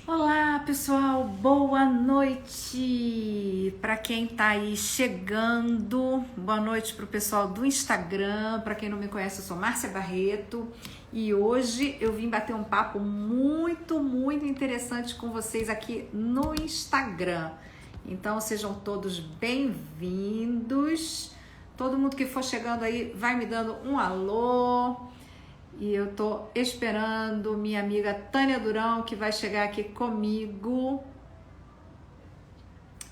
Olá, pessoal, boa noite para quem tá aí chegando. Boa noite para o pessoal do Instagram. Para quem não me conhece, eu sou Márcia Barreto e hoje eu vim bater um papo muito interessante com vocês aqui no Instagram. Então sejam todos bem-vindos. Todo mundo que for chegando aí vai me dando um alô. E eu tô esperando minha amiga Tânia Durão, que vai chegar aqui comigo.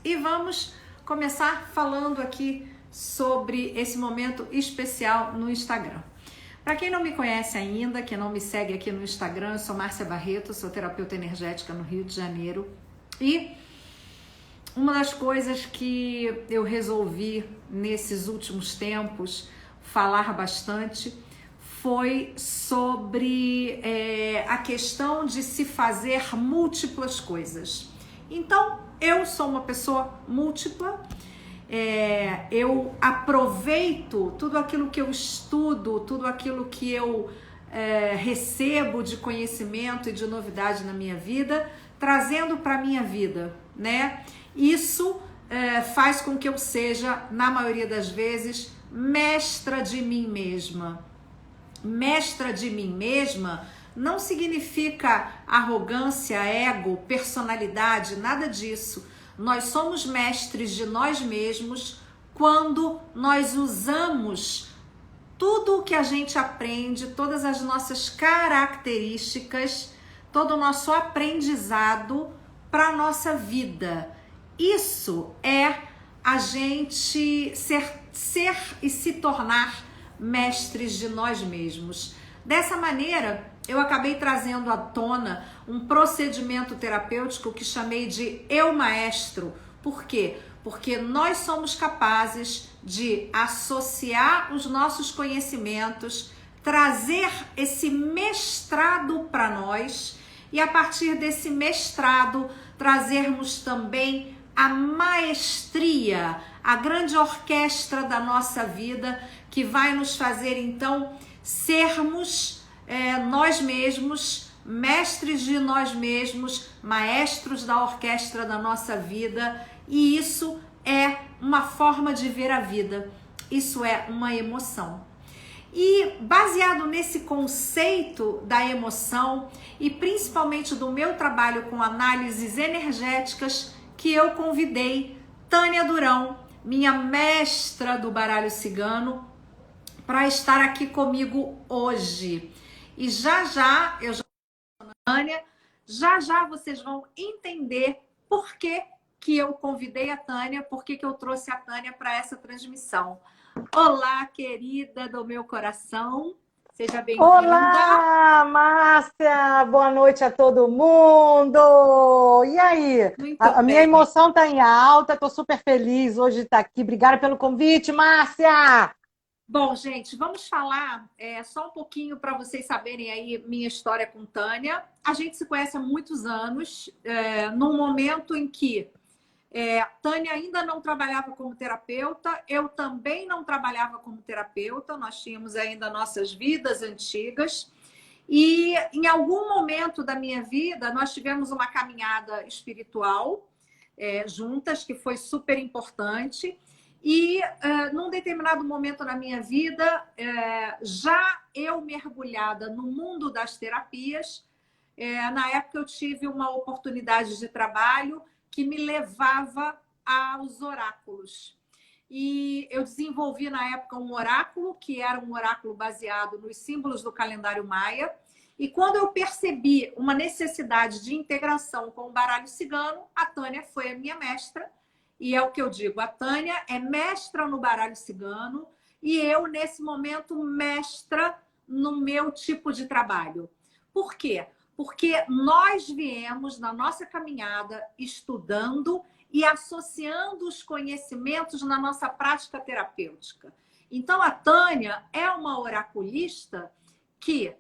E vamos começar falando aqui sobre esse momento especial no Instagram. Para quem não me conhece ainda, que não me segue aqui no Instagram, eu sou Márcia Barreto, sou terapeuta energética no Rio de Janeiro. E uma das coisas que eu resolvi nesses últimos tempos falar bastante foi sobre a questão de se fazer múltiplas coisas. Então, eu sou uma pessoa múltipla, eu aproveito tudo aquilo que eu estudo, tudo aquilo que eu recebo de conhecimento e de novidade na minha vida, trazendo para a minha vida, né? Isso faz com que eu seja, na maioria das vezes, mestra de mim mesma. Mestra de mim mesma não significa arrogância, ego, personalidade, nada disso. Nós somos mestres de nós mesmos quando nós usamos tudo o que a gente aprende, todas as nossas características, todo o nosso aprendizado para a nossa vida. Isso é a gente ser e se tornar mestres de nós mesmos. Dessa maneira, eu acabei trazendo à tona um procedimento terapêutico que chamei de Eu Maestro. Por quê? Porque nós somos capazes de associar os nossos conhecimentos, trazer esse mestrado para nós e a partir desse mestrado trazermos também a maestria, a grande orquestra da nossa vida, que vai nos fazer então sermos nós mesmos, mestres de nós mesmos, maestros da orquestra da nossa vida. E isso é uma forma de ver a vida, isso é uma emoção. E baseado nesse conceito da emoção e principalmente do meu trabalho com análises energéticas, que eu convidei Tânia Durão, minha mestra do baralho cigano, para estar aqui comigo hoje. E já eu já Tânia, já vocês vão entender por que eu convidei a Tânia, por que eu trouxe a Tânia para essa transmissão. Olá, querida do meu coração, seja bem-vinda. Olá, Márcia, boa noite a todo mundo. E aí? A minha emoção está em alta, estou super feliz hoje de estar aqui. Obrigada pelo convite, Márcia. Bom, gente, vamos falar só um pouquinho para vocês saberem aí minha história com Tânia. A gente se conhece há muitos anos, num momento em que Tânia ainda não trabalhava como terapeuta, eu também não trabalhava como terapeuta, nós tínhamos ainda nossas vidas antigas. E em algum momento da minha vida, nós tivemos uma caminhada espiritual juntas, que foi super importante. E num determinado momento na minha vida, já eu mergulhada no mundo das terapias, na época eu tive uma oportunidade de trabalho que me levava aos oráculos. E eu desenvolvi na época um oráculo, que era um oráculo baseado nos símbolos do calendário maia. E quando eu percebi uma necessidade de integração com o baralho cigano, a Tânia foi a minha mestra. E é o que eu digo, a Tânia é mestra no baralho cigano e eu, nesse momento, mestra no meu tipo de trabalho. Por quê? Porque nós viemos na nossa caminhada estudando e associando os conhecimentos na nossa prática terapêutica. Então, a Tânia é uma oraculista que,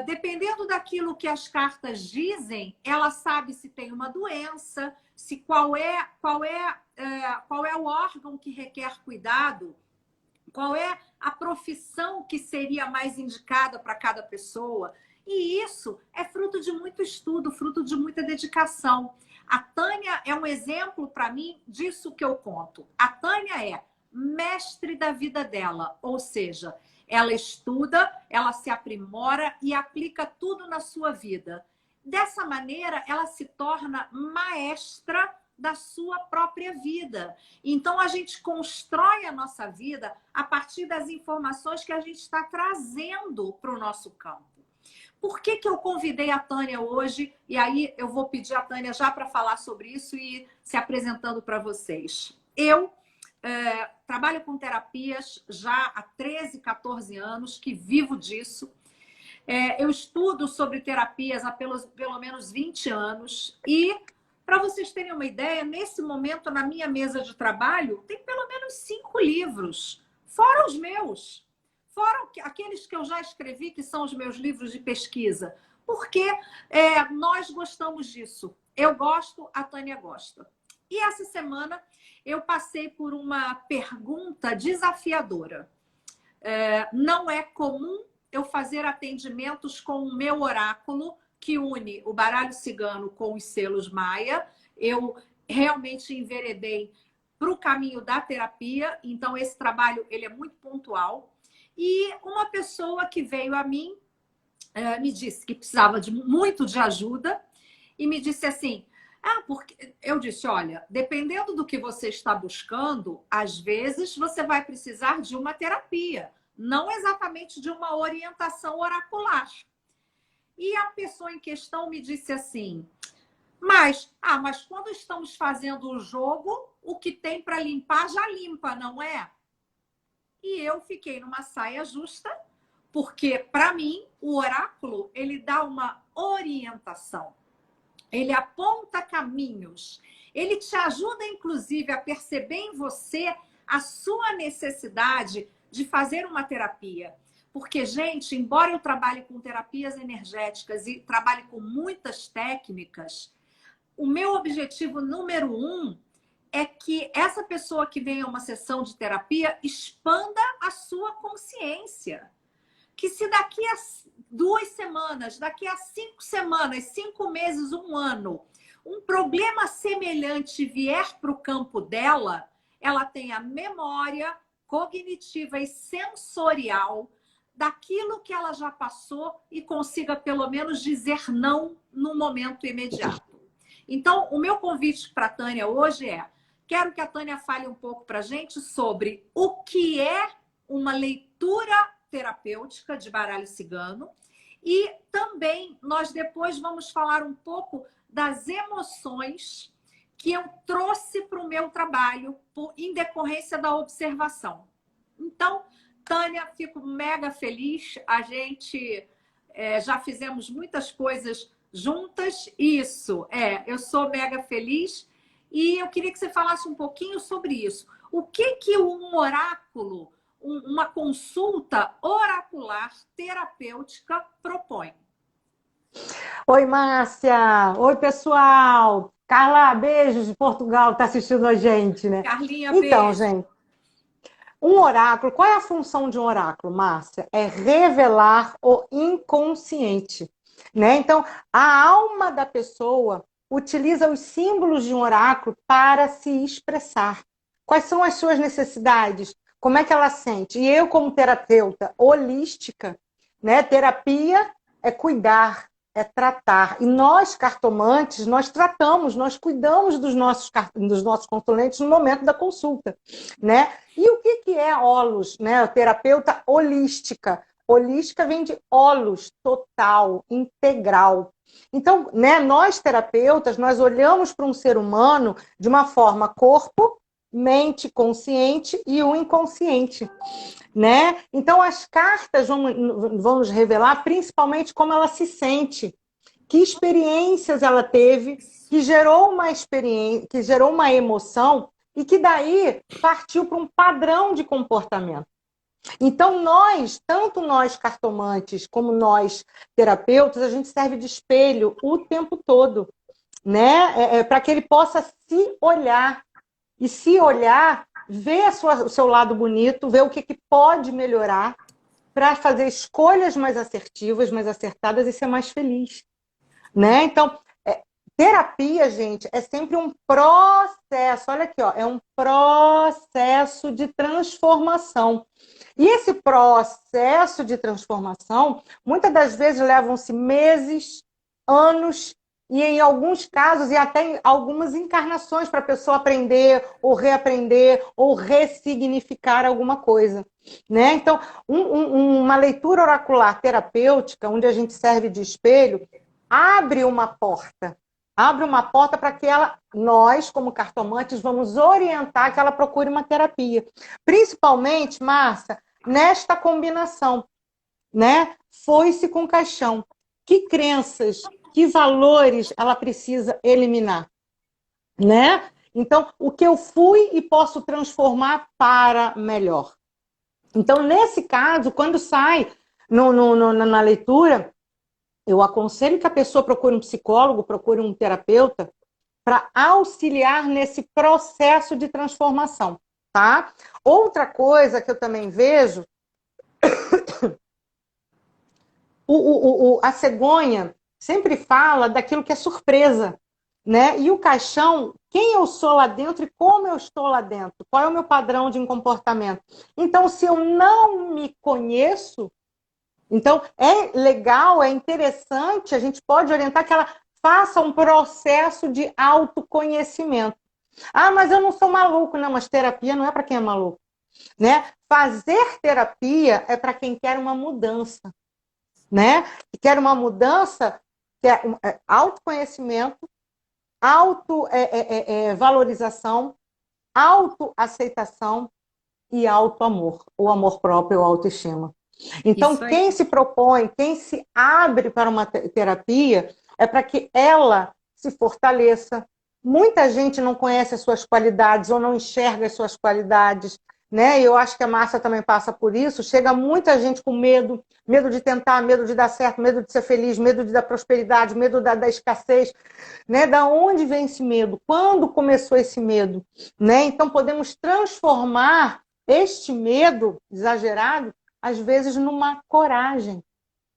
dependendo daquilo que as cartas dizem, ela sabe se tem uma doença, se qual é o órgão que requer cuidado, qual é a profissão que seria mais indicada para cada pessoa. E isso é fruto de muito estudo, fruto de muita dedicação. A Tânia é um exemplo para mim disso que eu conto. A Tânia é mestre da vida dela, ou seja, ela estuda, ela se aprimora e aplica tudo na sua vida. Dessa maneira, ela se torna maestra da sua própria vida. Então, a gente constrói a nossa vida a partir das informações que a gente está trazendo para o nosso campo. Por que eu convidei a Tânia hoje? E aí eu vou pedir a Tânia já para falar sobre isso e se apresentando para vocês. Eu trabalho com terapias já há 13, 14 anos, que vivo disso. Eu estudo sobre terapias há pelo menos 20 anos. E, para vocês terem uma ideia, nesse momento, na minha mesa de trabalho, tem pelo menos 5 livros, fora os meus. Fora aqueles que eu já escrevi, que são os meus livros de pesquisa. Porque nós gostamos disso. Eu gosto, a Tânia gosta. E essa semana eu passei por uma pergunta desafiadora. Não é comum eu fazer atendimentos com o meu oráculo, que une o baralho cigano com os selos Maia. Eu realmente enveredei para o caminho da terapia, então esse trabalho ele é muito pontual. E uma pessoa que veio a mim me disse que precisava muito de ajuda e me disse assim, porque eu disse, olha, dependendo do que você está buscando, às vezes você vai precisar de uma terapia, não exatamente de uma orientação oracular. E a pessoa em questão me disse assim, mas quando estamos fazendo o jogo, o que tem para limpar já limpa, não é? E eu fiquei numa saia justa, porque, para mim, o oráculo, ele dá uma orientação. Ele aponta caminhos. Ele te ajuda, inclusive, a perceber em você a sua necessidade de fazer uma terapia. Porque, gente, embora eu trabalhe com terapias energéticas e trabalhe com muitas técnicas, o meu objetivo número 1 é que essa pessoa que vem a uma sessão de terapia expanda a sua consciência. Que se daqui a 2 semanas, daqui a 5 semanas, 5 meses, 1 ano, um problema semelhante vier para o campo dela, ela tenha memória cognitiva e sensorial daquilo que ela já passou e consiga pelo menos dizer não no momento imediato. Então, o meu convite para a Tânia hoje é: quero que a Tânia fale um pouco para a gente sobre o que é uma leitura terapêutica de baralho cigano e também nós depois vamos falar um pouco das emoções que eu trouxe para o meu trabalho em decorrência da observação. Então, Tânia, fico mega feliz. A gente já fizemos muitas coisas juntas. Isso, eu sou mega feliz. E eu queria que você falasse um pouquinho sobre isso. O que um oráculo, uma consulta oracular terapêutica propõe? Oi, Márcia! Oi, pessoal! Carla, beijos de Portugal, está assistindo a gente, né? Carlinha, então, beijo. Gente, um oráculo, qual é a função de um oráculo, Márcia? É revelar o inconsciente, né? Então, a alma da pessoa utiliza os símbolos de um oráculo para se expressar. Quais são as suas necessidades? Como é que ela sente? E eu, como terapeuta holística, né? Terapia é cuidar, é tratar. E nós, cartomantes, nós tratamos, nós cuidamos dos nossos consulentes no momento da consulta, né? E o que é holos, né? A terapeuta holística. Holística vem de holos, total, integral. Então, né, nós terapeutas, nós olhamos para um ser humano de uma forma corpo, mente, consciente e o inconsciente, né? Então, as cartas vão nos revelar principalmente como ela se sente, que experiências ela teve, que gerou uma experiência, que gerou uma emoção e que daí partiu para um padrão de comportamento. Então, tanto nós cartomantes como nós terapeutas, a gente serve de espelho o tempo todo, né? Para que ele possa se olhar. E se olhar, ver o seu lado bonito, ver o que pode melhorar, para fazer escolhas mais assertivas, mais acertadas e ser mais feliz, né? Então, terapia, gente, é sempre um processo. Olha aqui, ó, é um processo de transformação. E esse processo de transformação, muitas das vezes levam-se meses, anos e, em alguns casos, e até em algumas encarnações para a pessoa aprender ou reaprender ou ressignificar alguma coisa, né? Então, uma leitura oracular terapêutica, onde a gente serve de espelho, abre uma porta. Abre uma porta para que nós, como cartomantes, vamos orientar que ela procure uma terapia. Principalmente, Márcia, nesta combinação, né? Foice com caixão. Que crenças, que valores ela precisa eliminar, né? Então, o que eu fui e posso transformar para melhor. Então, nesse caso, quando sai na leitura, eu aconselho que a pessoa procure um psicólogo, procure um terapeuta, para auxiliar nesse processo de transformação, tá? Outra coisa que eu também vejo, a cegonha sempre fala daquilo que é surpresa, né? E o caixão, quem eu sou lá dentro e como eu estou lá dentro, qual é o meu padrão de comportamento. Então, se eu não me conheço, então é legal, é interessante, a gente pode orientar que ela faça um processo de autoconhecimento. Ah, mas eu não sou maluco. Não, mas terapia não é para quem é maluco, né? Fazer terapia é para quem quer uma mudança, né? E quer uma mudança, que é autoconhecimento, autovalorização, autoaceitação e autoamor, ou amor próprio, ou autoestima. Então, quem se propõe, quem se abre para uma terapia, é para que ela se fortaleça. Muita gente não conhece as suas qualidades ou não enxerga as suas qualidades, né? E eu acho que a Márcia também passa por isso. Chega muita gente com medo, medo de tentar, medo de dar certo, medo de ser feliz, medo de dar prosperidade, medo da escassez, né? Da onde vem esse medo? Quando começou esse medo, né? Então, podemos transformar este medo exagerado, às vezes, numa coragem.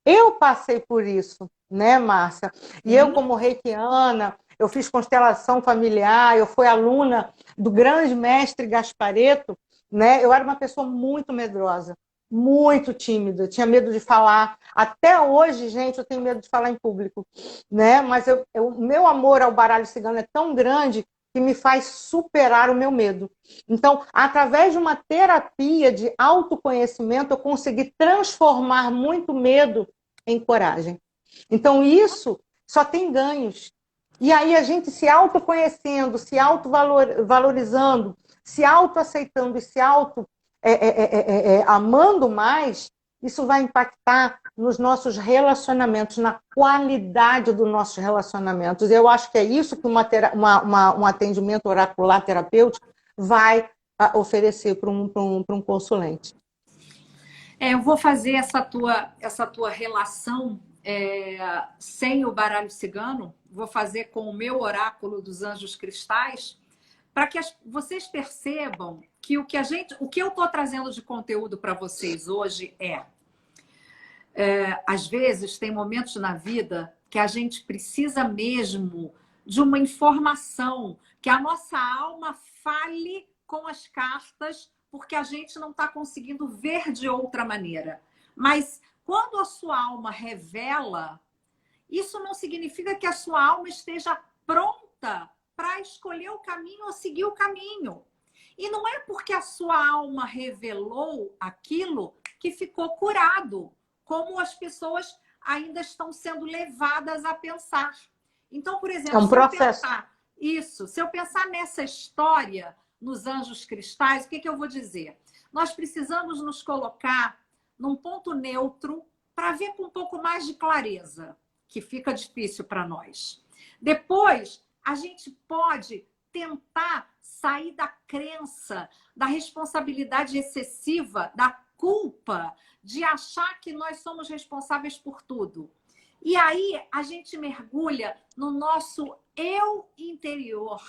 Eu passei por isso, né, Márcia? E eu, como reikiana, eu fiz constelação familiar, eu fui aluna do grande mestre Gasparetto, né? Eu era uma pessoa muito medrosa, muito tímida, tinha medo de falar. Até hoje, gente, eu tenho medo de falar em público, né? Mas o meu amor ao baralho cigano é tão grande que me faz superar o meu medo. Então, através de uma terapia de autoconhecimento, eu consegui transformar muito medo em coragem. Então, isso só tem ganhos. E aí a gente se autoconhecendo, se autovalorizando, se autoaceitando e se amando mais, isso vai impactar nos nossos relacionamentos, na qualidade dos nossos relacionamentos. Eu acho que é isso que um atendimento oracular terapêutico vai oferecer para um consulente. Eu vou fazer essa tua relação sem o baralho cigano, vou fazer com o meu oráculo dos anjos cristais, para que vocês percebam que o que eu estou trazendo de conteúdo para vocês hoje às vezes tem momentos na vida que a gente precisa mesmo de uma informação, que a nossa alma fale com as cartas, porque a gente não está conseguindo ver de outra maneira. Mas quando a sua alma revela, isso não significa que a sua alma esteja pronta para escolher o caminho ou seguir o caminho. E não é porque a sua alma revelou aquilo que ficou curado, como as pessoas ainda estão sendo levadas a pensar. Então, por exemplo, é um processo. Se eu pensar nessa história nos anjos cristais, o que eu vou dizer? Nós precisamos nos colocar num ponto neutro para ver com um pouco mais de clareza, que fica difícil para nós. Depois, a gente pode tentar sair da crença, da responsabilidade excessiva, da culpa, de achar que nós somos responsáveis por tudo. E aí a gente mergulha no nosso eu interior,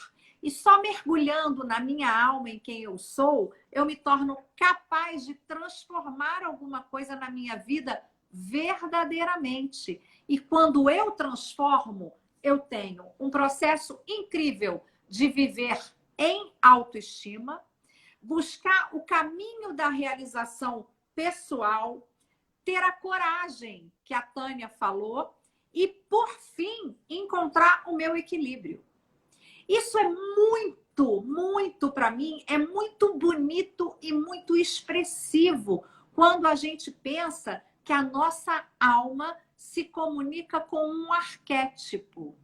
E só mergulhando na minha alma, em quem eu sou, eu me torno capaz de transformar alguma coisa na minha vida verdadeiramente. E quando eu transformo, eu tenho um processo incrível de viver em autoestima, buscar o caminho da realização pessoal, ter a coragem que a Tânia falou e, por fim, encontrar o meu equilíbrio. Isso é muito para mim, é muito bonito e muito expressivo quando a gente pensa que a nossa alma se comunica com um arquétipo.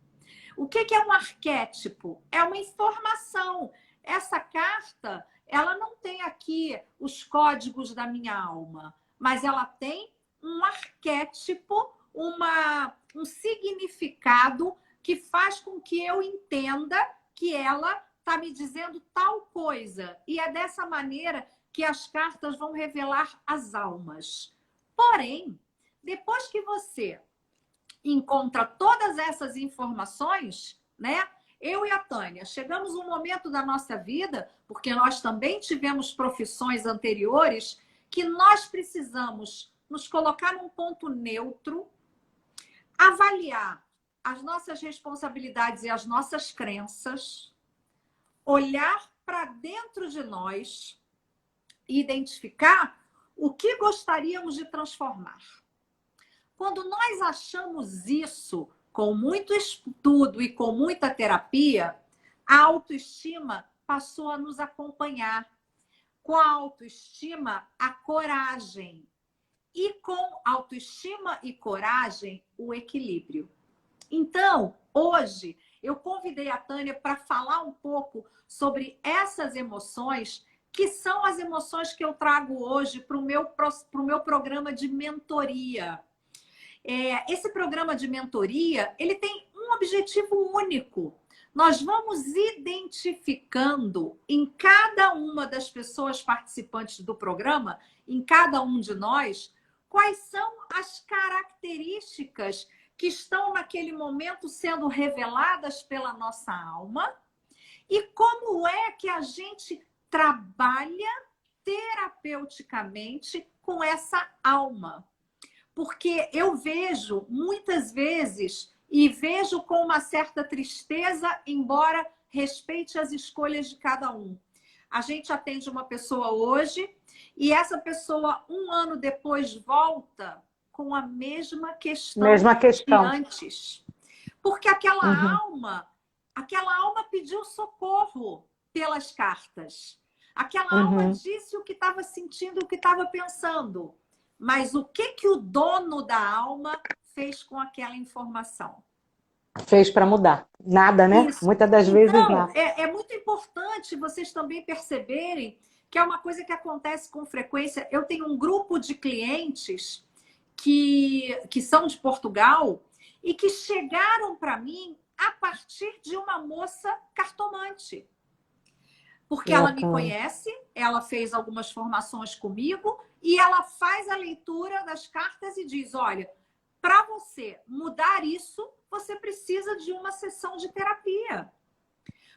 O que é um arquétipo? É uma informação. Essa carta, ela não tem aqui os códigos da minha alma, mas ela tem um arquétipo, um significado que faz com que eu entenda que ela está me dizendo tal coisa. E é dessa maneira que as cartas vão revelar as almas. Porém, depois que você encontra todas essas informações, né? Eu e a Tânia chegamos um momento da nossa vida, porque nós também tivemos profissões anteriores, que nós precisamos nos colocar num ponto neutro, avaliar as nossas responsabilidades e as nossas crenças, olhar para dentro de nós e identificar o que gostaríamos de transformar. Quando nós achamos isso com muito estudo e com muita terapia, a autoestima passou a nos acompanhar. Com a autoestima, a coragem. E com autoestima e coragem, o equilíbrio. Então, hoje, eu convidei a Tânia para falar um pouco sobre essas emoções, que são as emoções que eu trago hoje para o meu programa de mentoria. Esse programa de mentoria, ele tem um objetivo único. Nós vamos identificando em cada uma das pessoas participantes do programa, em cada um de nós, quais são as características que estão naquele momento sendo reveladas pela nossa alma e como é que a gente trabalha terapeuticamente com essa alma. Porque eu vejo muitas vezes e vejo com uma certa tristeza, embora respeite as escolhas de cada um. A gente atende uma pessoa hoje e essa pessoa, um ano depois, volta com a mesma questão de antes. Porque aquela alma pediu socorro pelas cartas. Aquela alma disse o que estava sentindo, o que estava pensando. Mas o que o dono da alma fez com aquela informação? Fez para mudar. Nada, né? Isso. Muitas das vezes nada. É muito importante vocês também perceberem que é uma coisa que acontece com frequência. Eu tenho um grupo de clientes que são de Portugal e que chegaram para mim a partir de uma moça cartomante. Porque ela me conhece, ela fez algumas formações comigo e ela faz a leitura das cartas e diz, olha, para você mudar isso, você precisa de uma sessão de terapia.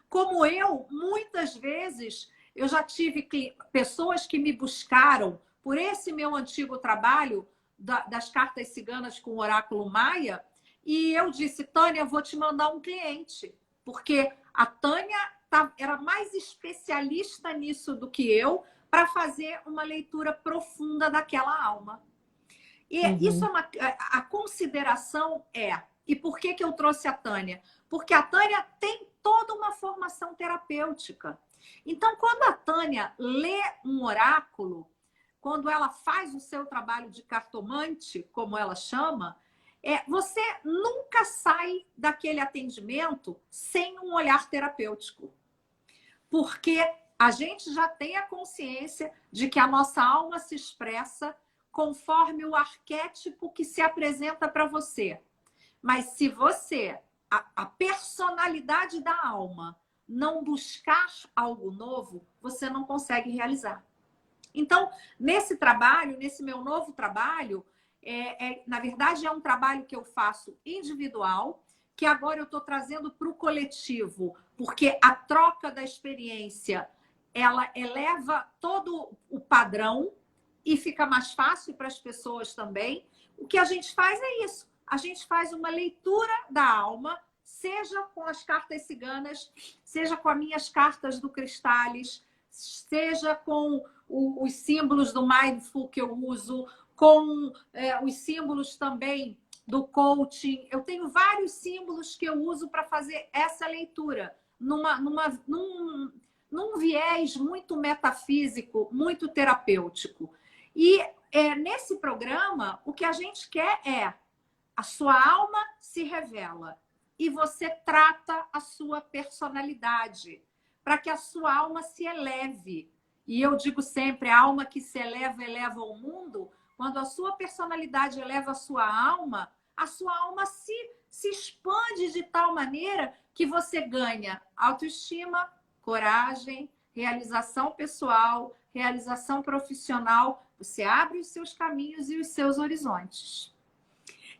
Como eu, muitas vezes, eu já tive pessoas que me buscaram por esse meu antigo trabalho das cartas ciganas com o oráculo Maia e eu disse, Tânia, eu vou te mandar um cliente. Porque a Tânia era mais especialista nisso do que eu para fazer uma leitura profunda daquela alma. E isso a consideração é... E por que eu trouxe a Tânia? Porque a Tânia tem toda uma formação terapêutica. Então, quando a Tânia lê um oráculo, quando ela faz o seu trabalho de cartomante, como ela chama, você nunca sai daquele atendimento sem um olhar terapêutico. Porque a gente já tem a consciência de que a nossa alma se expressa conforme o arquétipo que se apresenta para você. Mas se você, a personalidade da alma, não buscar algo novo, você não consegue realizar. Então, nesse trabalho, nesse meu novo trabalho, na verdade é um trabalho que eu faço individual, que agora eu estou trazendo para o coletivo, porque a troca da experiência, ela eleva todo o padrão e fica mais fácil para as pessoas também. O que a gente faz é isso. A gente faz uma leitura da alma, seja com as cartas ciganas, seja com as minhas cartas do Cristales, seja com os símbolos do Mindful que eu uso, com os símbolos também do coaching. Eu tenho vários símbolos que eu uso para fazer essa leitura, num viés muito metafísico, muito terapêutico. E nesse programa, o que a gente quer é a sua alma se revela e você trata a sua personalidade para que a sua alma se eleve. E eu digo sempre, a alma que se eleva, eleva o mundo. Quando a sua personalidade eleva a sua alma se expande de tal maneira que você ganha autoestima, coragem, realização pessoal, realização profissional. Você abre os seus caminhos e os seus horizontes.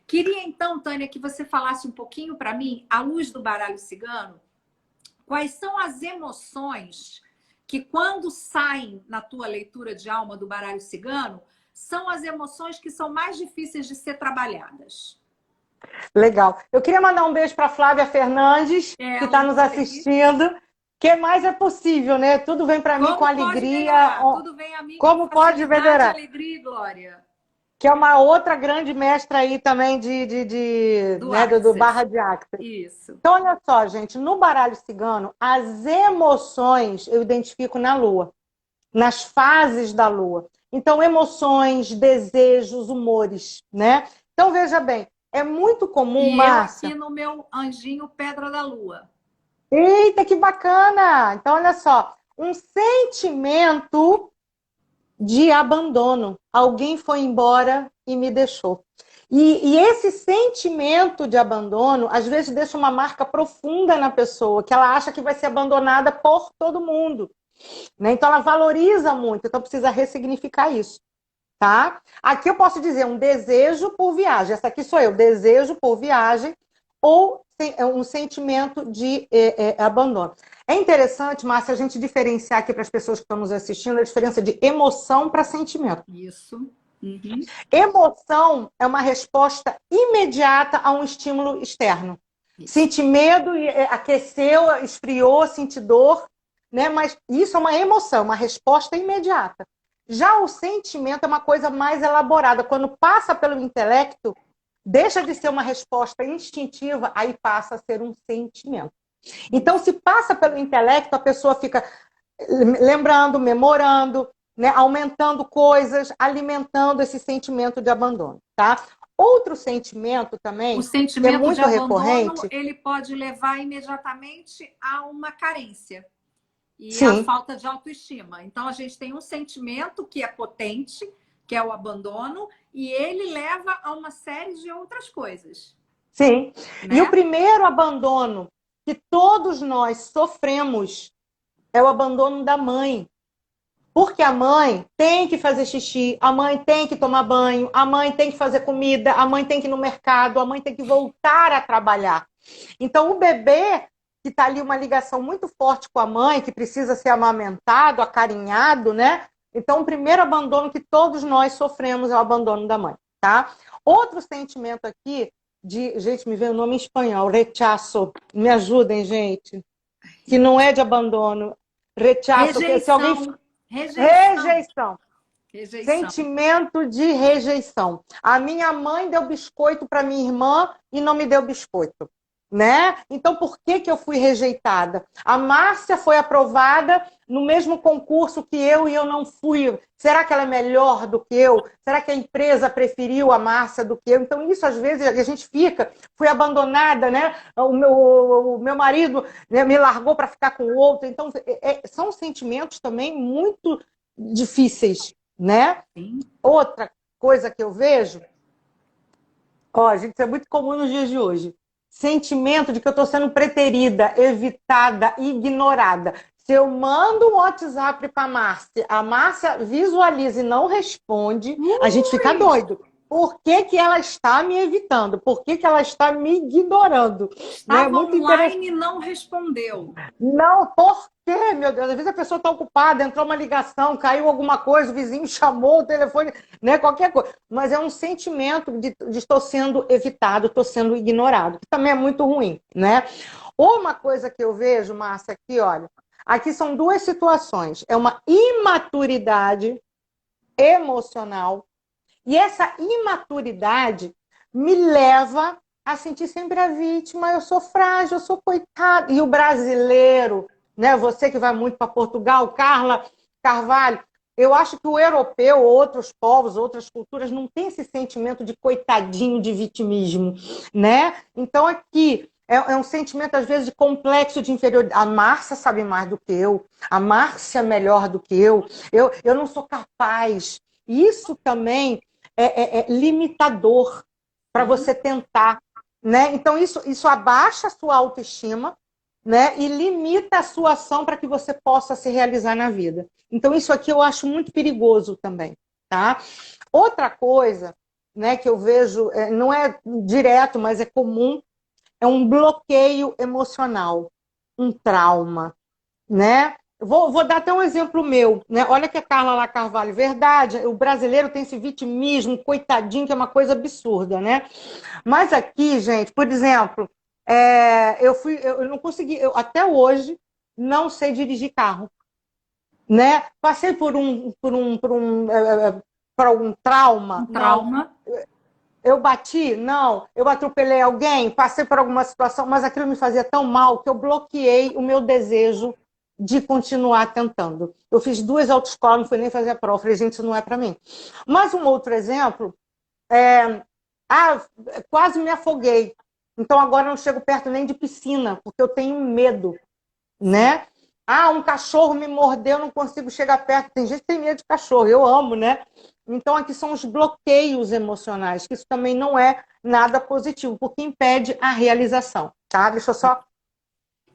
Queria então, Tânia, que você falasse um pouquinho para mim, à luz do baralho cigano, quais são as emoções que, quando saem na tua leitura de alma do baralho cigano, são as emoções que são mais difíceis de ser trabalhadas. Legal. Eu queria mandar um beijo para Flávia Fernandes, que está nos assistindo. O que mais é possível, né? Tudo vem para mim com alegria. Tudo vem a mim como com pode melhorar? Alegria e glória. Que é uma outra grande mestra aí também do Barra de Axis. Isso. Então, olha só, gente, no baralho cigano, as emoções eu identifico na Lua, nas fases da Lua. Então, emoções, desejos, humores, né? Então, veja bem, é muito comum, Márcia... eu aqui no meu anjinho Pedra da Lua. Eita, que bacana! Então, olha só, um sentimento de abandono. Alguém foi embora e me deixou. E esse sentimento de abandono, às vezes, deixa uma marca profunda na pessoa, que ela acha que vai ser abandonada por todo mundo. Né? Então, ela valoriza muito, então precisa ressignificar isso. Tá? Aqui eu posso dizer um desejo por viagem. Essa aqui sou eu, desejo por viagem ou um sentimento de abandono. É interessante, Márcia, a gente diferenciar aqui para as pessoas que estão nos assistindo a diferença de emoção para sentimento. Isso. Uhum. Emoção é uma resposta imediata a um estímulo externo. Isso. Senti medo, aqueceu, esfriou, senti dor, né? Mas isso é uma emoção, uma resposta imediata. Já o sentimento é uma coisa mais elaborada. Quando passa pelo intelecto, deixa de ser uma resposta instintiva, aí passa a ser um sentimento. Então, se passa pelo intelecto, a pessoa fica lembrando, memorando, né, aumentando coisas, alimentando esse sentimento de abandono, tá? Outro sentimento também, o sentimento que é muito de abandono, recorrente, ele pode levar imediatamente a uma carência e sim, a falta de autoestima. Então, a gente tem um sentimento que é potente, que é o abandono, e ele leva a uma série de outras coisas. Sim. Né? E o primeiro abandono que todos nós sofremos é o abandono da mãe. Porque a mãe tem que fazer xixi, a mãe tem que tomar banho, a mãe tem que fazer comida, a mãe tem que ir no mercado, a mãe tem que voltar a trabalhar. Então, o bebê, que está ali uma ligação muito forte com a mãe, que precisa ser amamentado, acarinhado, né? Então, o primeiro abandono que todos nós sofremos é o abandono da mãe, tá? Outro sentimento aqui, gente, me veio o nome em espanhol, rechaço. Me ajudem, gente. Que não é de abandono. Rechaço. Rejeição. Se alguém... Rejeição. Sentimento de rejeição. A minha mãe deu biscoito para minha irmã e não me deu biscoito. Né? Então, por que eu fui rejeitada? A Márcia foi aprovada no mesmo concurso que eu e eu não fui. Será que ela é melhor do que eu? Será que a empresa preferiu a Márcia do que eu? Então, isso às vezes a gente fica, fui abandonada, né? O meu marido, né, me largou para ficar com o outro. Então, são sentimentos também muito difíceis, né? Sim. Outra coisa que eu vejo, gente, isso é muito comum nos dias de hoje. Sentimento de que eu estou sendo preterida, evitada, ignorada. Se eu mando um WhatsApp para a Márcia visualiza e não responde, a gente fica doido. por que que ela está me evitando? Por que que ela está me ignorando? Estava muito online e não respondeu. Não, por quê, meu Deus? Às vezes a pessoa está ocupada, entrou uma ligação, caiu alguma coisa, o vizinho chamou o telefone, né? Qualquer coisa. Mas é um sentimento de estou sendo evitado, estou sendo ignorado, que também é muito ruim, né? Uma coisa que eu vejo, Márcia, aqui, olha, aqui são duas situações. É uma imaturidade emocional. E essa imaturidade me leva a sentir sempre a vítima. Eu sou frágil, eu sou coitada. E o brasileiro, né? Você que vai muito para Portugal, Carla Carvalho, eu acho que o europeu, outros povos, outras culturas, não tem esse sentimento de coitadinho, de vitimismo, né? Então aqui é um sentimento, às vezes, de complexo de inferioridade. A Márcia sabe mais do que eu, a Márcia é melhor do que eu não sou capaz. Isso também é limitador para você tentar, né? Então, isso abaixa a sua autoestima, né? E limita a sua ação para que você possa se realizar na vida. Então, isso aqui eu acho muito perigoso também, tá? Outra coisa, né, que eu vejo, não é direto, mas é comum, é um bloqueio emocional, um trauma, né? Vou dar até um exemplo meu, né? Olha que a Carla lá Carvalho, verdade, o brasileiro tem esse vitimismo, coitadinho, que é uma coisa absurda, né? Mas aqui, gente, por exemplo, eu não consegui, até hoje não sei dirigir carro, né? Passei por algum trauma, Um trauma. não. Eu bati? Não. Eu atropelei alguém? Passei por alguma situação, mas aquilo me fazia tão mal que eu bloqueei o meu desejo de continuar tentando. Eu fiz 2 autoescolas, não fui nem fazer a prova. Falei, gente, isso não é para mim. Mas um outro exemplo, quase me afoguei. Então agora eu não chego perto nem de piscina, porque eu tenho medo, né? Um cachorro me mordeu, eu não consigo chegar perto. Tem gente que tem medo de cachorro, eu amo, né? Então aqui são os bloqueios emocionais, que isso também não é nada positivo, porque impede a realização, tá? Deixa eu só...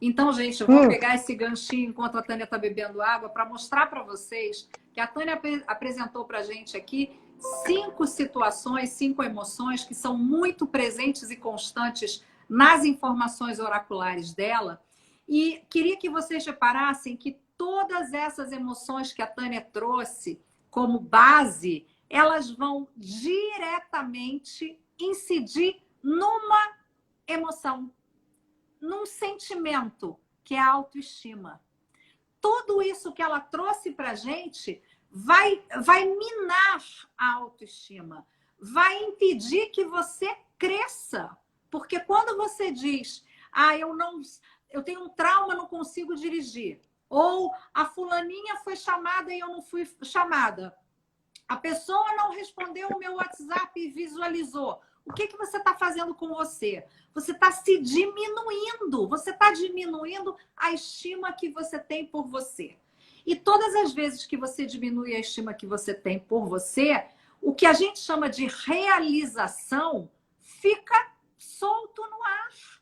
Então, gente, eu vou pegar esse ganchinho enquanto a Tânia está bebendo água para mostrar para vocês que a Tânia apresentou para a gente aqui 5 situações, 5 emoções que são muito presentes e constantes nas informações oraculares dela. E queria que vocês reparassem que todas essas emoções que a Tânia trouxe como base, elas vão diretamente incidir numa emoção, num sentimento, que é a autoestima. Tudo isso que ela trouxe para a gente vai minar a autoestima, vai impedir que você cresça. Porque quando você diz, eu tenho um trauma, não consigo dirigir, ou a fulaninha foi chamada e eu não fui chamada, a pessoa não respondeu o meu WhatsApp e visualizou. O que você está fazendo com você? Você está se diminuindo. Você está diminuindo a estima que você tem por você. E todas as vezes que você diminui a estima que você tem por você, o que a gente chama de realização fica solto no ar.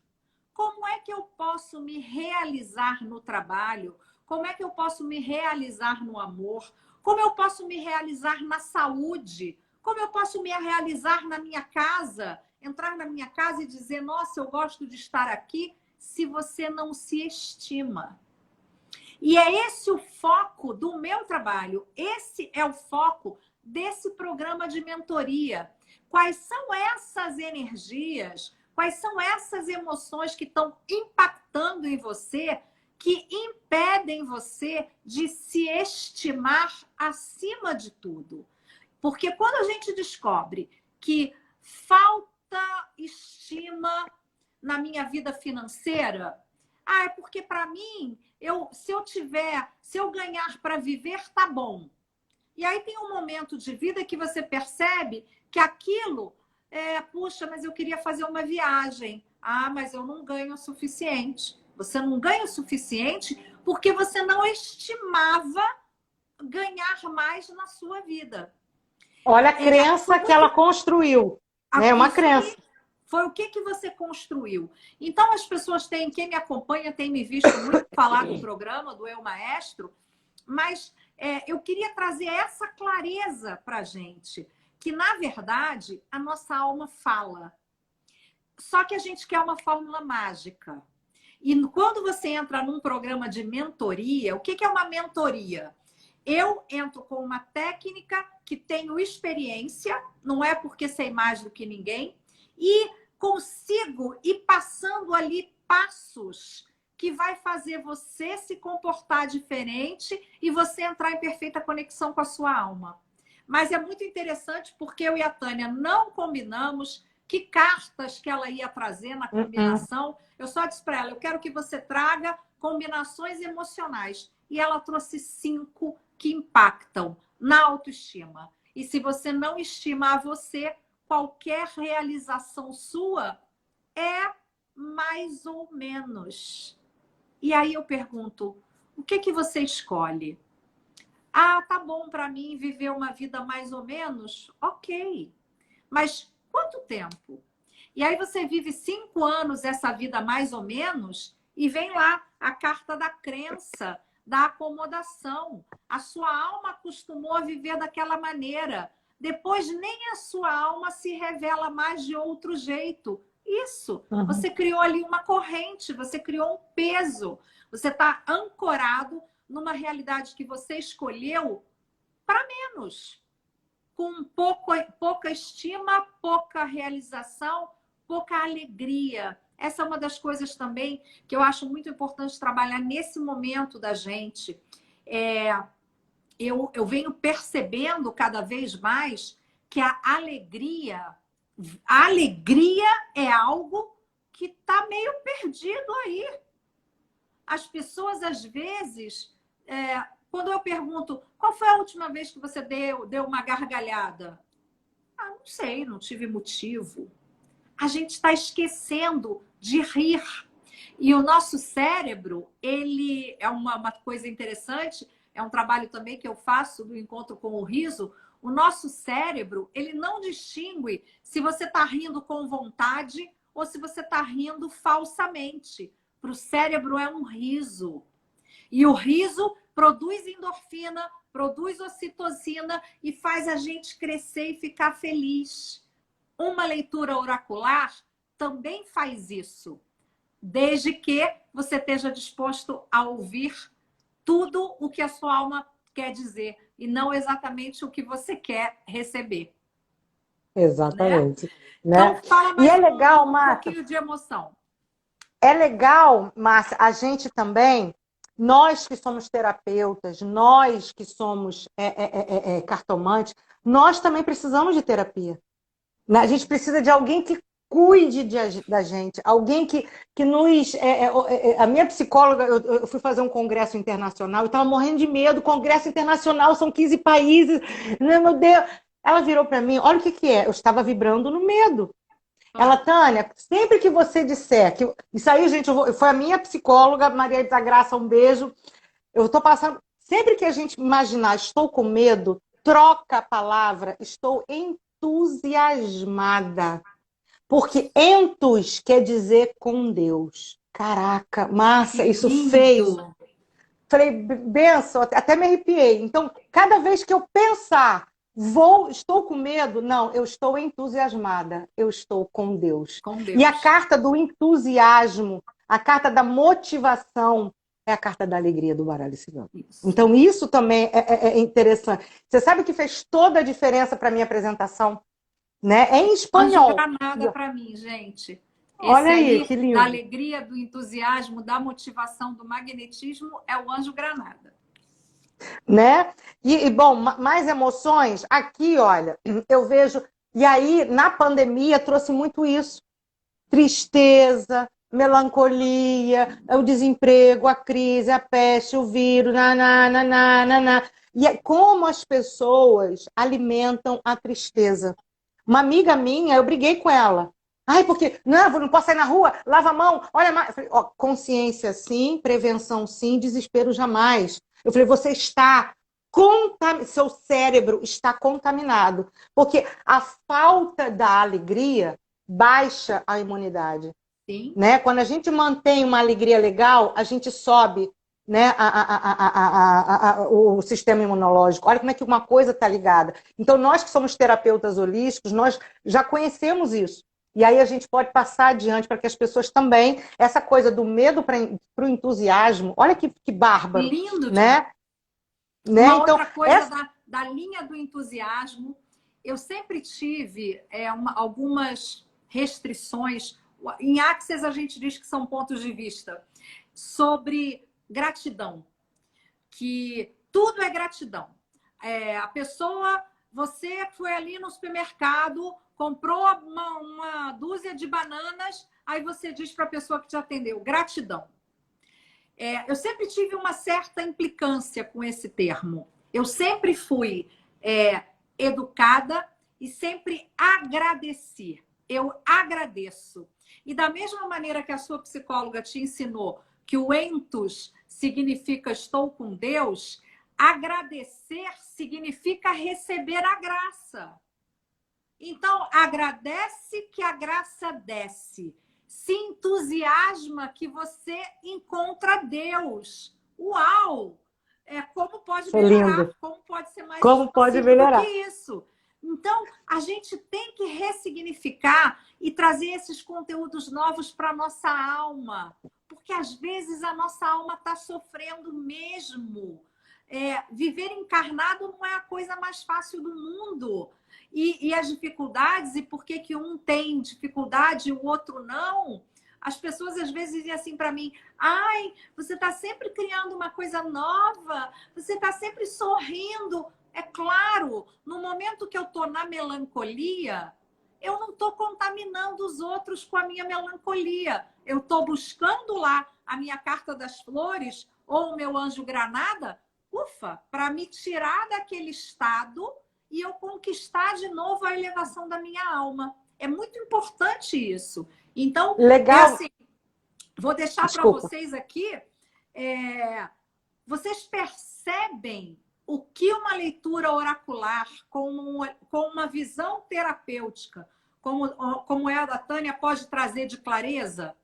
Como é que eu posso me realizar no trabalho? Como é que eu posso me realizar no amor? Como eu posso me realizar na saúde? Como eu posso me realizar na minha casa? Entrar na minha casa e dizer, nossa, eu gosto de estar aqui, se você não se estima. E é esse o foco do meu trabalho. Esse é o foco desse programa de mentoria. Quais são essas energias, quais são essas emoções que estão impactando em você, que impedem você de se estimar acima de tudo? Porque quando a gente descobre que falta estima na minha vida financeira, é porque para mim, se eu ganhar para viver, tá bom. E aí tem um momento de vida que você percebe que aquilo, puxa, mas eu queria fazer uma viagem. Mas eu não ganho o suficiente. Você não ganha o suficiente porque você não estimava ganhar mais na sua vida. Olha a crença que ela construiu. É uma crença. Foi o que você construiu. Então, as pessoas quem me acompanha tem me visto muito falar do programa, do Eu Maestro, mas eu queria trazer essa clareza para a gente, que, na verdade, a nossa alma fala. Só que a gente quer uma fórmula mágica. E quando você entra num programa de mentoria, o que é uma mentoria? Eu entro com uma técnica que tenho experiência, não é porque sei mais do que ninguém, e consigo ir passando ali passos que vai fazer você se comportar diferente e você entrar em perfeita conexão com a sua alma. Mas é muito interessante porque eu e a Tânia não combinamos que cartas que ela ia trazer na combinação. Eu só disse para ela, eu quero que você traga combinações emocionais. E ela trouxe 5 que impactam na autoestima. E se você não estima a você, qualquer realização sua é mais ou menos. E aí eu pergunto, o que você escolhe? Ah, tá bom para mim viver uma vida mais ou menos? Ok. Mas quanto tempo? E aí você vive 5 anos essa vida mais ou menos e vem lá a carta da crença, da acomodação. A sua alma acostumou a viver daquela maneira. Depois nem a sua alma se revela mais de outro jeito. Isso, você criou ali uma corrente, você criou um peso. Você está ancorado numa realidade que você escolheu para menos. Com pouca estima, pouca realização, pouca alegria. Essa é uma das coisas também que eu acho muito importante trabalhar nesse momento da gente. Eu venho percebendo cada vez mais que a alegria é algo que está meio perdido aí. As pessoas, às vezes, quando eu pergunto qual foi a última vez que você deu uma gargalhada? Ah, não sei, não tive motivo. A gente está esquecendo de rir. E o nosso cérebro, ele é uma coisa interessante, é um trabalho também que eu faço do encontro com o riso. O nosso cérebro, ele não distingue se você está rindo com vontade ou se você está rindo falsamente. Para o cérebro é um riso. E o riso produz endorfina, produz ocitocina e faz a gente crescer e ficar feliz. Uma leitura oracular também faz isso, desde que você esteja disposto a ouvir tudo o que a sua alma quer dizer e não exatamente o que você quer receber. Exatamente. Né? Então, fala mais legal, um pouquinho de emoção. É legal, Márcia, a gente também, nós que somos terapeutas, nós que somos cartomantes, nós também precisamos de terapia. A gente precisa de alguém que cuide da gente, alguém que nos... a minha psicóloga, eu fui fazer um congresso internacional e estava morrendo de medo, congresso internacional, são 15 países, meu Deus. Ela virou para mim, olha o que é, eu estava vibrando no medo. Ela, Tânia, sempre que você disser que... Isso aí, gente, foi a minha psicóloga, Maria da Graça, um beijo. Eu estou passando... Sempre que a gente imaginar estou com medo, troca a palavra estou entusiasmada. Porque entus quer dizer com Deus. Caraca, Márcia, isso fez... Falei, benção, até me arrepiei. Então, cada vez que eu pensar... estou com medo? Não, eu estou entusiasmada. Eu estou com Deus. E a carta do entusiasmo, a carta da motivação, é a carta da alegria do baralho cigano. Então, isso também é interessante. Você sabe que fez toda a diferença para a minha apresentação? Né? É em espanhol. Não nada para mim, gente. Olha aí, que lindo. Da alegria, do entusiasmo, da motivação, do magnetismo, é o anjo granada. Né? Bom, mais emoções, aqui, olha, eu vejo, e aí, na pandemia, trouxe muito isso, tristeza, melancolia, o desemprego, a crise, a peste, o vírus, e é como as pessoas alimentam a tristeza. Uma amiga minha, eu briguei com ela, porque não posso sair na rua, lava a mão, olha mais. Consciência sim, prevenção sim, desespero jamais. Eu falei, você está seu cérebro está contaminado. Porque a falta da alegria baixa a imunidade. Sim. Né? Quando a gente mantém uma alegria legal, a gente sobe né, o sistema imunológico. Olha como é que uma coisa está ligada. Então, nós que somos terapeutas holísticos, nós já conhecemos isso. E aí a gente pode passar adiante para que as pessoas também, essa coisa do medo para o entusiasmo, olha que bárbaro. Lindo, né? Uma Então, outra coisa da linha do entusiasmo, eu sempre tive algumas restrições. Em Access, a gente diz que são pontos de vista sobre gratidão, que tudo é gratidão. A pessoa, você foi ali no supermercado, comprou uma dúzia de bananas, aí você diz para a pessoa que te atendeu, gratidão. Eu sempre tive uma certa implicância com esse termo. Eu sempre fui educada e sempre agradeci. Eu agradeço. E da mesma maneira que a sua psicóloga te ensinou que o entus significa estou com Deus, agradecer significa receber a graça. Então, agradece que a graça desce. Se entusiasma que você encontra Deus. Uau! Como pode melhorar? lindo. Como pode ser mais Como pode melhorar? do que isso? Então, a gente tem que ressignificar e trazer esses conteúdos novos para a nossa alma. Porque, às vezes, a nossa alma está sofrendo mesmo. Viver encarnado não é a coisa mais fácil do mundo. E as dificuldades, e por que um tem dificuldade e o outro não, as pessoas às vezes dizem assim para mim, ai, você está sempre criando uma coisa nova, você está sempre sorrindo. É claro, no momento que eu estou na melancolia, eu não estou contaminando os outros com a minha melancolia. Eu estou buscando lá a minha carta das flores ou o meu anjo granada, para me tirar daquele estado e eu conquistar de novo a elevação da minha alma. É muito importante isso. Então, legal. Assim, vou deixar para vocês aqui, vocês percebem o que uma oracular com uma visão terapêutica, como é a da Tânia, pode trazer de clareza?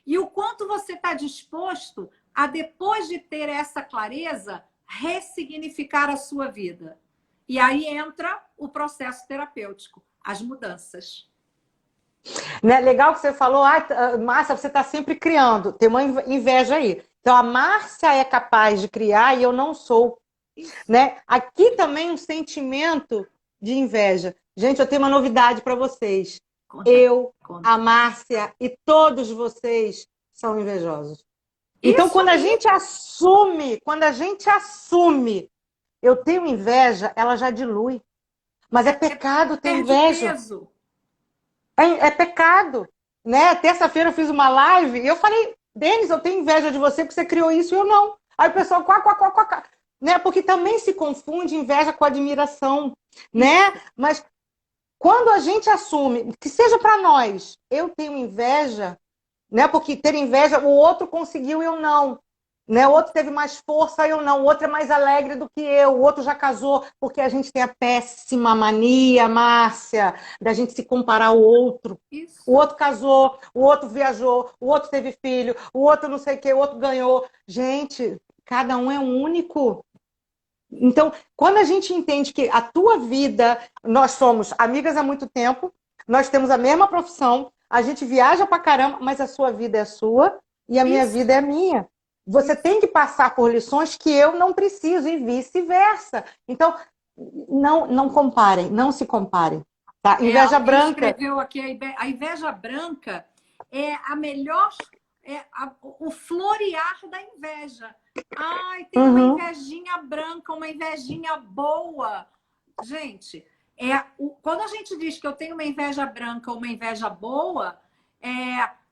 E o quanto você está disposto a, depois de ter essa clareza, ressignificar a sua vida. E aí entra o processo terapêutico, as mudanças. Né? Legal que você falou, Márcia, você está sempre criando, tem uma inveja aí. Então, a Márcia é capaz de criar e eu não sou. Né? Aqui também um sentimento de inveja. Gente, eu tenho uma novidade para vocês. Conta. A Márcia e todos vocês são invejosos. Então, quando a gente assume, eu tenho inveja, ela já dilui. Mas é pecado ter inveja. Peso. É pecado. Né? Terça-feira eu fiz uma live e eu falei, Denis, eu tenho inveja de você porque você criou isso e eu não. Aí o pessoal, quá. Né? Porque também se confunde inveja com admiração. Né? Mas quando a gente assume, que seja para nós, eu tenho inveja, né? Porque ter inveja, o outro conseguiu e eu não. Né? O outro teve mais força, eu não. O outro é mais alegre do que eu. O outro já casou, porque a gente tem a péssima mania, Márcia, da gente se comparar ao outro. Isso. O outro casou, o outro viajou, o outro teve filho, o outro não sei o quê, o outro ganhou. Gente, cada um é único. Então, quando a gente entende que a tua vida, nós somos amigas há muito tempo, nós temos a mesma profissão, a gente viaja pra caramba, mas a sua vida é sua e a minha vida é minha. Você tem que passar por lições que eu não preciso e vice-versa. Então, não comparem, não se comparem. Tá? Inveja branca. Escreveu aqui, a inveja branca é a melhor, o florear da inveja. Ai, tem uma invejinha branca, uma invejinha boa. Gente, quando a gente diz que eu tenho uma inveja branca ou uma inveja boa,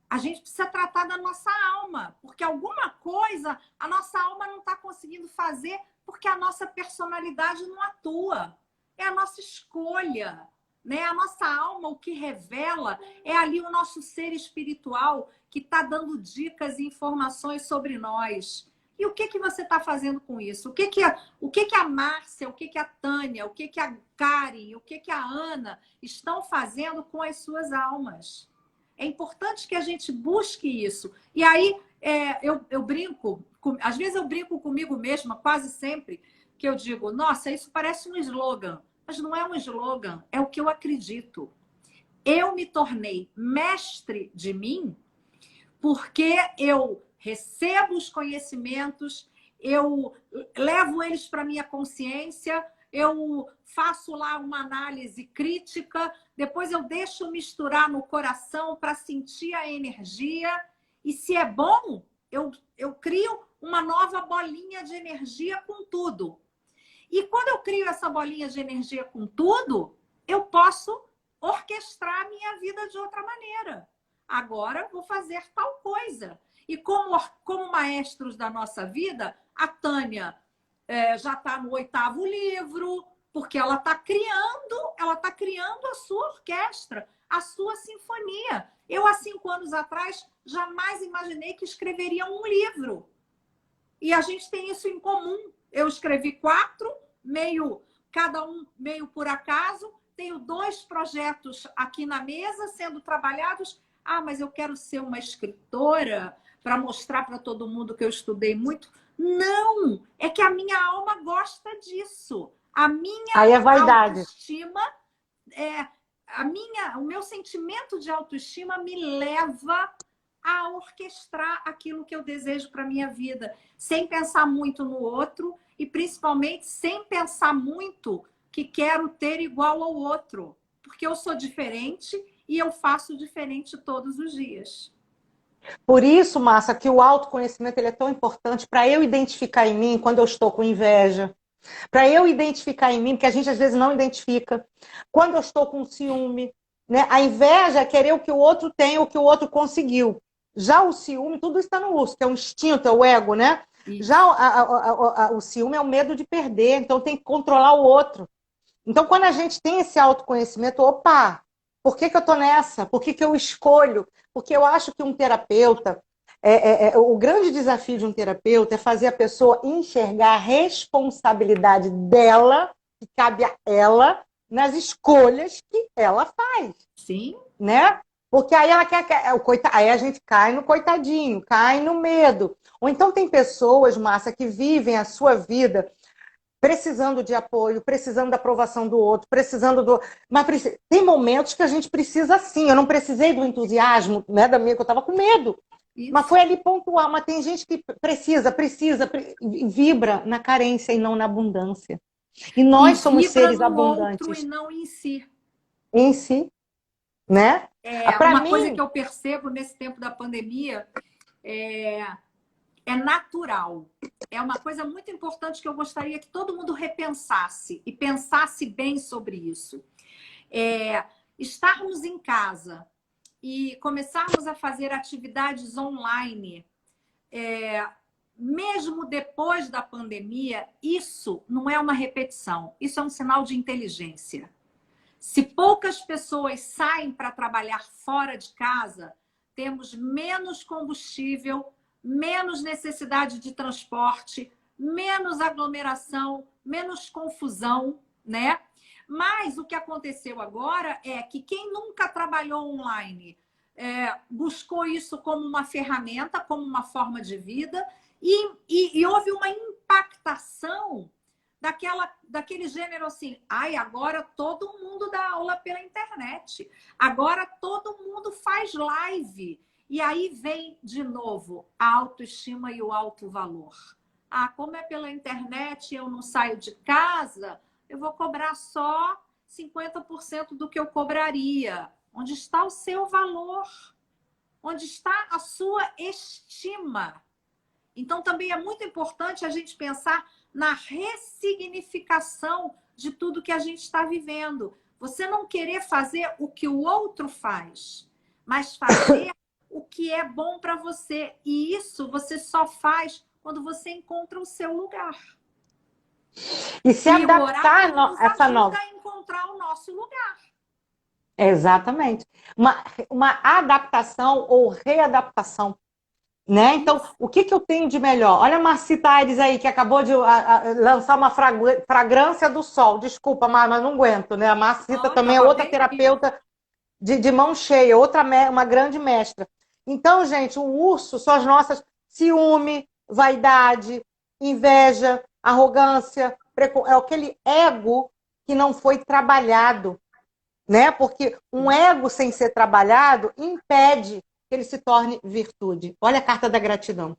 a gente precisa tratar da nossa alma, porque alguma coisa a nossa alma não está conseguindo fazer porque a nossa personalidade não atua. É a nossa escolha, né? A nossa alma, o que revela, é ali o nosso ser espiritual que está dando dicas e informações sobre nós. E o que você está fazendo com isso? O que a Márcia, o que a Tânia, o que a Karen, o que a Ana estão fazendo com as suas almas? É importante que a gente busque isso. E aí, eu brinco, às vezes eu brinco comigo mesma, quase sempre, que eu digo, nossa, isso parece um slogan. Mas não é um slogan, é o que eu acredito. Eu me tornei mestre de mim porque eu recebo os conhecimentos, eu levo eles para minha consciência, eu faço lá uma análise crítica, depois eu deixo misturar no coração para sentir a energia, e se é bom, eu crio uma nova bolinha de energia com tudo. E quando eu crio essa bolinha de energia com tudo, eu posso orquestrar a minha vida de outra maneira. Agora vou fazer tal coisa. E como maestros da nossa vida, a Tânia já está no 8º livro, porque ela está criando a sua orquestra, a sua sinfonia. Eu, há 5 anos atrás, jamais imaginei que escreveria um livro. E a gente tem isso em comum. Eu escrevi 4, cada um meio por acaso. Tenho 2 projetos aqui na mesa sendo trabalhados. Ah, mas eu quero ser uma escritora para mostrar para todo mundo que eu estudei muito. Não! É que a minha alma gosta disso. A minha Aí é vaidade. autoestima, o meu sentimento de autoestima me leva a orquestrar aquilo que eu desejo para a minha vida, sem pensar muito no outro e principalmente sem pensar muito que quero ter igual ao outro, porque eu sou diferente e eu faço diferente todos os dias. Por isso, Márcia, que o autoconhecimento ele é tão importante para eu identificar em mim quando eu estou com inveja, para eu identificar em mim, porque a gente às vezes não identifica, quando eu estou com ciúme, né? A inveja é querer o que o outro tem, o que o outro conseguiu. Já o ciúme, tudo está no urso, que é um instinto, é o ego, né? Isso. Já o ciúme é o medo de perder, então tem que controlar o outro. Então, quando a gente tem esse autoconhecimento, opa, por que eu estou nessa? Por que eu escolho? Porque eu acho que um terapeuta, o grande desafio de um terapeuta é fazer a pessoa enxergar a responsabilidade dela, que cabe a ela, nas escolhas que ela faz. Sim. Né? Porque aí ela aí a gente cai no coitadinho, cai no medo. Ou então tem pessoas, Márcia, que vivem a sua vida precisando de apoio, precisando da aprovação do outro, precisando do... Mas tem momentos que a gente precisa sim. Eu não precisei do entusiasmo, né, da minha, que eu estava com medo. Isso. Mas foi ali pontual. Mas tem gente que vibra na carência e não na abundância. E nós somos seres abundantes. Outro e não em si. Em si, né? Coisa que eu percebo nesse tempo da pandemia é natural. É uma coisa muito importante que eu gostaria que todo mundo repensasse e pensasse bem sobre isso. Estarmos em casa e começarmos a fazer atividades online, mesmo depois da pandemia, isso não é uma repetição, isso é um sinal de inteligência. Se poucas pessoas saem para trabalhar fora de casa, temos menos combustível, menos necessidade de transporte, menos aglomeração, menos confusão, né? Mas o que aconteceu agora é que quem nunca trabalhou online buscou isso como uma ferramenta, como uma forma de vida e houve uma impactação daquele gênero assim, agora todo mundo dá aula pela internet, agora todo mundo faz live. E aí vem, de novo, a autoestima e o alto valor. Como é pela internet, eu não saio de casa, eu vou cobrar só 50% do que eu cobraria. Onde está o seu valor? Onde está a sua estima? Então, também é muito importante a gente pensar na ressignificação de tudo que a gente está vivendo. Você não querer fazer o que o outro faz, mas fazer o que é bom para você. E isso você só faz quando você encontra o seu lugar. E se adaptar a essa nova... a encontrar o nosso lugar. Exatamente. Uma adaptação ou readaptação. Né? Então, o que eu tenho de melhor? Olha a Marcita Aires aí, que acabou de lançar uma fragrância do sol. Desculpa, mas não aguento, né? A Marcita também é outra terapeuta de mão cheia, uma grande mestra. Então, gente, o urso são as nossas... ciúme, vaidade, inveja, arrogância, é aquele ego que não foi trabalhado, né? Porque um ego sem ser trabalhado impede que ele se torne virtude. Olha a carta da gratidão,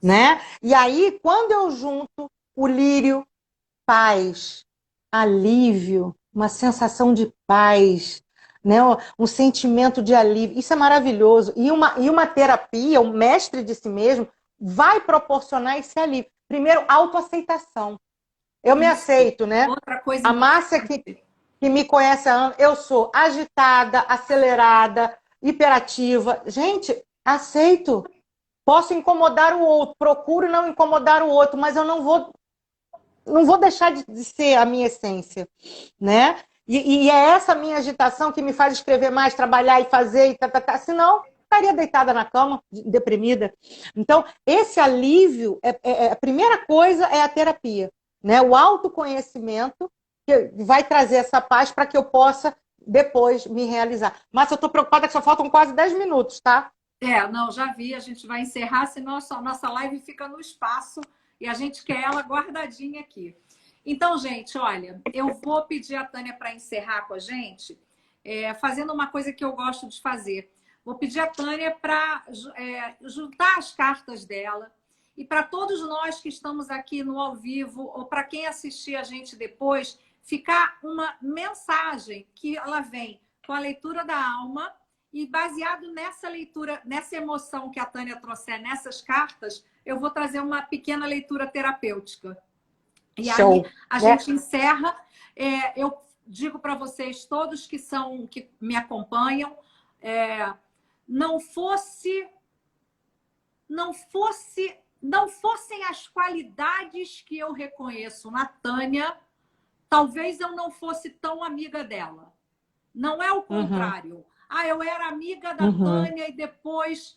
né? E aí, quando eu junto o lírio, paz, alívio, uma sensação de paz, né? Um sentimento de alívio. Isso é maravilhoso. E uma terapia, o mestre de si mesmo, vai proporcionar esse alívio. Primeiro, autoaceitação. Eu me aceito, né? Outra coisa A Márcia que me conhece há anos, eu sou agitada, acelerada, hiperativa. Gente, aceito. Posso incomodar o outro, procuro não incomodar o outro, mas eu não vou deixar de ser a minha essência, né? E é essa minha agitação que me faz escrever mais, trabalhar e fazer, e tá. Senão, estaria deitada na cama, deprimida. Então, esse alívio, a primeira coisa é a terapia, né? O autoconhecimento que vai trazer essa paz para que eu possa depois me realizar. Mas eu estou preocupada que só faltam quase 10 minutos, tá? Não, já vi, a gente vai encerrar, senão a nossa live fica no espaço e a gente quer ela guardadinha aqui. Então, gente, olha, eu vou pedir a Tânia para encerrar com a gente, fazendo uma coisa que eu gosto de fazer. Vou pedir a Tânia para juntar as cartas dela e para todos nós que estamos aqui no ao vivo ou para quem assistir a gente depois, ficar uma mensagem que ela vem com a leitura da alma. E baseado nessa leitura, nessa emoção que a Tânia trouxer nessas cartas, eu vou trazer uma pequena leitura terapêutica. E aí a gente encerra. Eu digo para vocês, todos que me acompanham, não fossem as qualidades que eu reconheço na Tânia, talvez eu não fosse tão amiga dela. Não é o contrário. Eu era amiga da Tânia e depois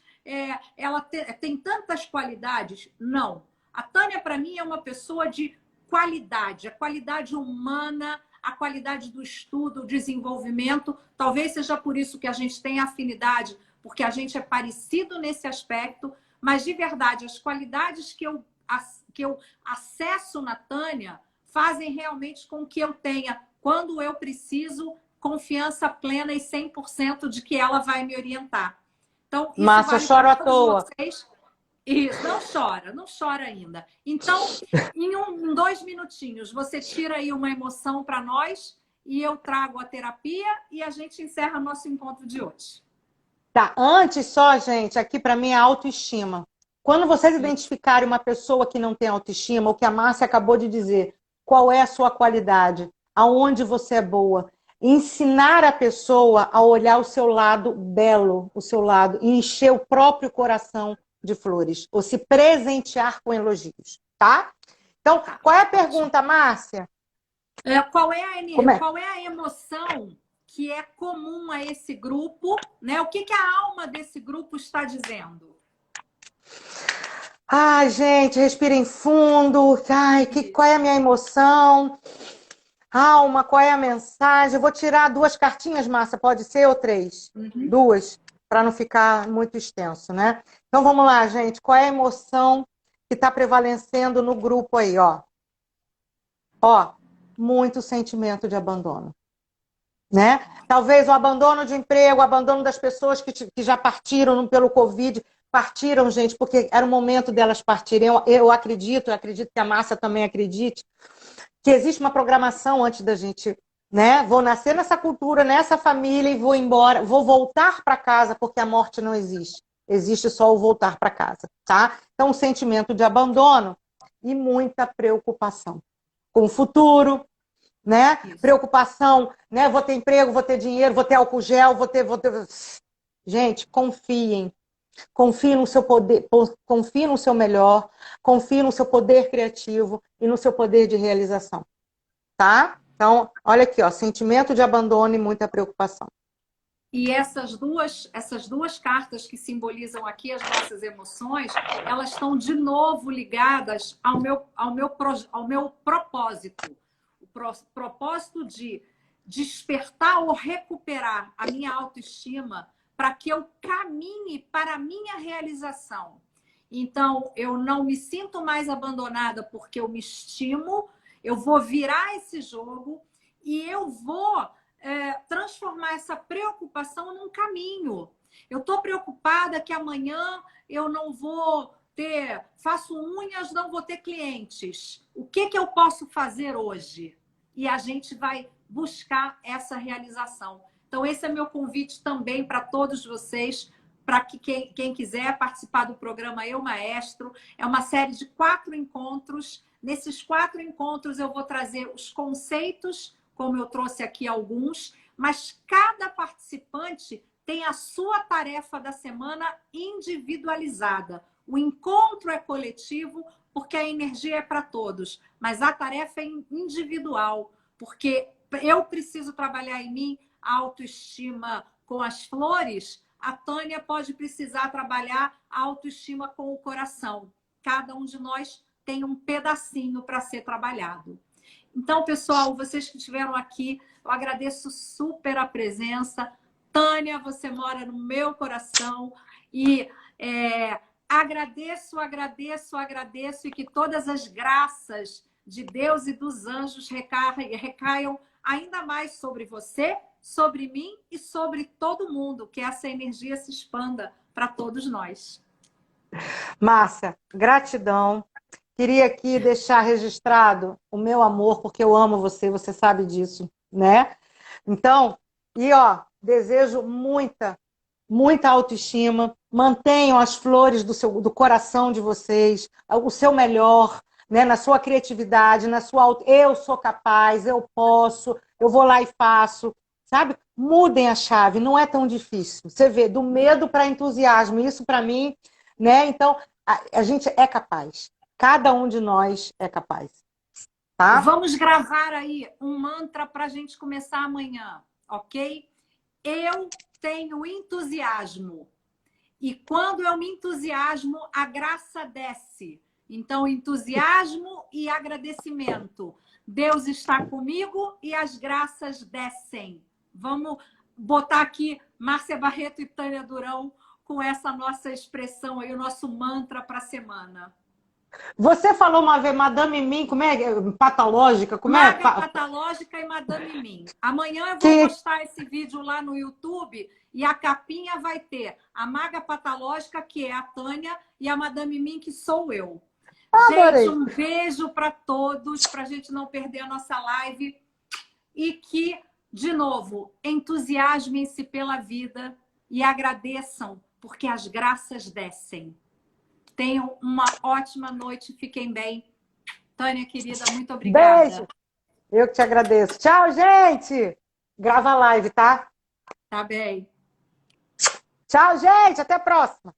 ela tem tantas qualidades. Não. A Tânia, para mim, é uma pessoa de qualidade. A qualidade humana, a qualidade do estudo, o desenvolvimento. Talvez seja por isso que a gente tem afinidade, porque a gente é parecido nesse aspecto. Mas, de verdade, as qualidades que eu acesso na Tânia fazem realmente com que eu tenha, quando eu preciso, confiança plena e 100% de que ela vai me orientar. Então, isso Márcia, vale eu choro à para toa. vocês. Isso, não chora ainda. Então, em 2 minutinhos, você tira aí uma emoção para nós e eu trago a terapia e a gente encerra nosso encontro de hoje. Tá, antes só, gente, aqui para mim é autoestima. Quando vocês identificarem uma pessoa que não tem autoestima, o que a Márcia acabou de dizer, qual é a sua qualidade, aonde você é boa, ensinar a pessoa a olhar o seu lado belo, o seu lado, e encher o próprio coração de flores, ou se presentear com elogios, tá? Então, qual é a pergunta, Márcia? Qual é a emoção que é comum a esse grupo, né? O que a alma desse grupo está dizendo? Ai, gente, respirem fundo. Ai, qual é a minha emoção? Alma, qual é a mensagem? Eu vou tirar 2 cartinhas, Márcia, pode ser, ou 3? 2, para não ficar muito extenso, né? Então, vamos lá, gente. Qual é a emoção que está prevalecendo no grupo aí, ó? Ó, muito sentimento de abandono, né? Talvez o abandono de emprego, o abandono das pessoas que já partiram pelo Covid, partiram, gente, porque era o momento delas partirem. Eu acredito que a Márcia também acredite, que existe uma programação antes da gente, né? Vou nascer nessa cultura, nessa família e vou embora, vou voltar para casa, porque a morte não existe. Existe só o voltar para casa, tá? Então, um sentimento de abandono e muita preocupação com o futuro, né? Isso. Preocupação, né? Vou ter emprego, vou ter dinheiro, vou ter álcool gel, vou ter... Gente, confiem. Confie no seu poder, confie no seu melhor, confie no seu poder criativo e no seu poder de realização, tá? Então, olha aqui, ó, sentimento de abandono e muita preocupação. E essas duas cartas que simbolizam aqui as nossas emoções, elas estão de novo ligadas ao meu propósito. O propósito de despertar ou recuperar a minha autoestima para que eu caminhe para a minha realização. Então, eu não me sinto mais abandonada porque eu me estimo, eu vou virar esse jogo e eu vou transformar essa preocupação num caminho. Eu estou preocupada que amanhã eu não vou ter, faço unhas, não vou ter clientes. O que eu posso fazer hoje? E a gente vai buscar essa realização. Então, esse é meu convite também para todos vocês, para que quem quiser participar do programa Eu Maestro. É uma série de 4 encontros. Nesses 4 encontros eu vou trazer os conceitos, como eu trouxe aqui alguns, mas cada participante tem a sua tarefa da semana individualizada. O encontro é coletivo, porque a energia é para todos, mas a tarefa é individual, porque eu preciso trabalhar em mim a autoestima com as flores, a Tânia pode precisar trabalhar a autoestima com o coração. Cada um de nós tem um pedacinho para ser trabalhado. Então, pessoal, vocês que estiveram aqui, eu agradeço super a presença. Tânia, você mora no meu coração e agradeço e que todas as graças de Deus e dos anjos recaiam ainda mais sobre você, sobre mim e sobre todo mundo, que essa energia se expanda para todos nós. Márcia, gratidão. Queria aqui deixar registrado o meu amor, porque eu amo você, você sabe disso, né? Então, desejo muita autoestima, mantenham as flores do coração de vocês, o seu melhor, né, na sua criatividade, eu sou capaz, eu posso, eu vou lá e faço, sabe? Mudem a chave, não é tão difícil. Você vê, do medo para entusiasmo, isso para mim, né? Então, a gente é capaz. Cada um de nós é capaz. Tá? Vamos gravar aí um mantra para a gente começar amanhã, ok? Eu tenho entusiasmo. E quando eu me entusiasmo, a graça desce. Então, entusiasmo e agradecimento. Deus está comigo e as graças descem. Vamos botar aqui Márcia Barreto e Tânia Durão com essa nossa expressão aí, o nosso mantra para a semana. Você falou uma vez, Madame Mim, como é? Patológica? Como Maga Patológica e Madame Mim. Amanhã eu vou postar esse vídeo lá no YouTube e a capinha vai ter a Maga Patológica, que é a Tânia, e a Madame Mim, que sou eu. Gente, um beijo para todos, para a gente não perder a nossa live. E que, de novo, entusiasmem-se pela vida e agradeçam, porque as graças descem. Tenham uma ótima noite, fiquem bem. Tânia, querida, muito obrigada. Beijo. Eu que te agradeço. Tchau, gente. Grava a live, tá? Tá bem. Tchau, gente. Até a próxima.